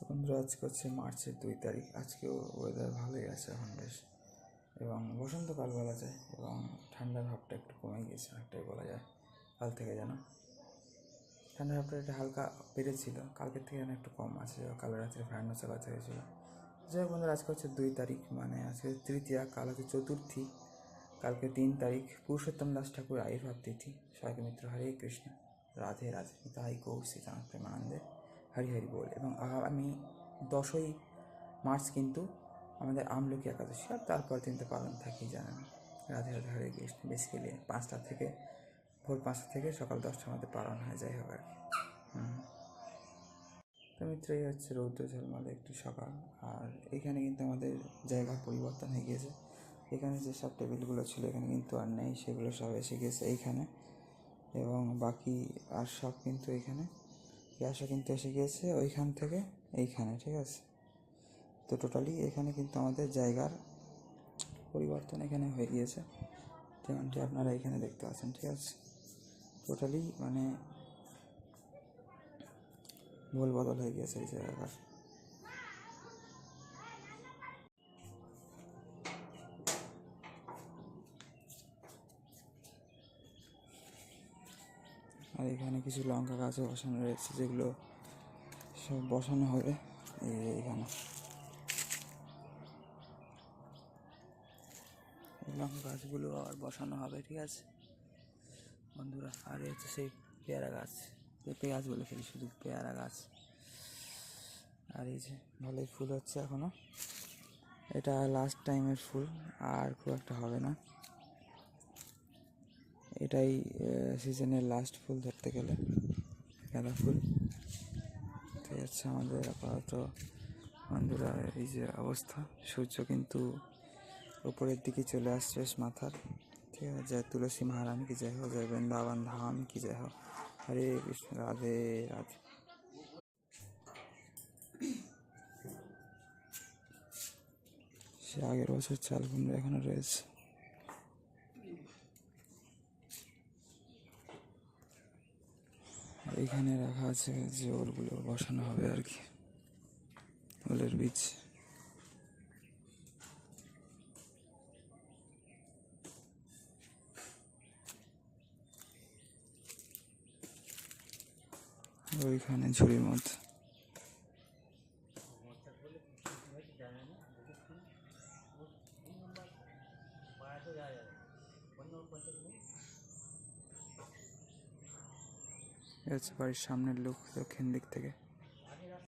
বন্ধুরা, আজকে হচ্ছে মার্চের 2 তারিখ। আজকেও ওয়েদার ভালোই আছে এখন বেশ, এবং বসন্তকাল বলা যায়, এবং ঠান্ডার ভাবটা একটু কমে গিয়েছে অনেকটাই বলা যায়। কাল থেকে যেন ঠান্ডার ভাবটা একটু হালকা বেড়েছিল, কালকের থেকে যেন একটু কম আছে। কাল রাত্রে ফ্যানও চালাতে হয়েছিল। যাই হোক বন্ধুরা, আজকে হচ্ছে 2 তারিখ, মানে আজকে তৃতীয়া, কাল হচ্ছে চতুর্থী, কালকে 3 তারিখ পুরুষোত্তম দাস ঠাকুর আবির্ভাব তিথি। সবাইকে মিত্র হরে কৃষ্ণ, রাধে রাধে, তাই গৌর শ্রীচাঁদ প্রেমানন্দে হরি হরি বল। এবং আমি 10ই মার্চ কিন্তু আমাদের আমলকি একাদশী, আর তারপর দিন তো পালন থাকেই, জানেন। রাধে রাধে হরে কৃষ্ণ বেসিক্যালি 5টা থেকে, ভোর 5টা থেকে সকাল 10টার মধ্যে পালন হয়ে যায় হোক আর কি। তো মিত্র, এই হচ্ছে রৌদ্র ঝলমলে একটি সকাল। আর এখানে কিন্তু আমাদের জায়গা পরিবর্তন হয়ে গিয়েছে। এখানে যে সব টেবিলগুলো ছিল এখানে কিন্তু আর নেই, সেগুলো সব এসে গেছে এইখানে, এবং বাকি আর সব কিন্তু এইখানে গ্যাসও কিন্তু এসে গিয়েছে ওইখান থেকে এইখানে, ঠিক আছে। তো টোটালি এখানে কিন্তু আমাদের জায়গার পরিবর্তন এখানে হয়ে গিয়েছে, যেমনটি আপনারা এখানে দেখতে পাচ্ছেন, ঠিক আছে। টোটালি মানে ভুল বদল হয়ে গিয়েছে এই জায়গার। আর এখানে কিছু লঙ্কা গাছও বসানো রয়েছে, যেগুলো সব বসানো হবে এইখানে। লঙ্কা গাছগুলো আবার বসানো হবে, ঠিক আছে বন্ধুরা। আর হচ্ছে সেই পেয়ারা গাছ, পেঁপে গাছ বলে ফেলি, শুধু পেয়ারা গাছ। আর এই যে ভালোই ফুল হচ্ছে এখনও, এটা লাস্ট টাইমের ফুল, আর খুব একটা হবে না। এটাই সিজনের লাস্ট ফুল ধরতে গেলে, গাঁদা ফুল। ঠিক আছে আমাদের আপাতত বন্ধুরা, এই যে অবস্থা, সূর্য কিন্তু উপরের দিকে চলে আসছে মাথার, ঠিক আছে। জয় তুলসী মহারানী কি জয় হো, জয় বৃন্দাবন ধাম কি জয় হো, হরে কৃষ্ণ, রাধে রাধে। সে আগের বছর চাল কুমড়ো এখনো রয়েছে। এইখানে রাখা আছে যে ওলগুলো বসানো হবে আর কি, ওলের বীজ। ওইখানে ঝুড়ির মধ্যে হচ্ছে বাড়ির সামনের লোক, দক্ষিণ দিক থেকে।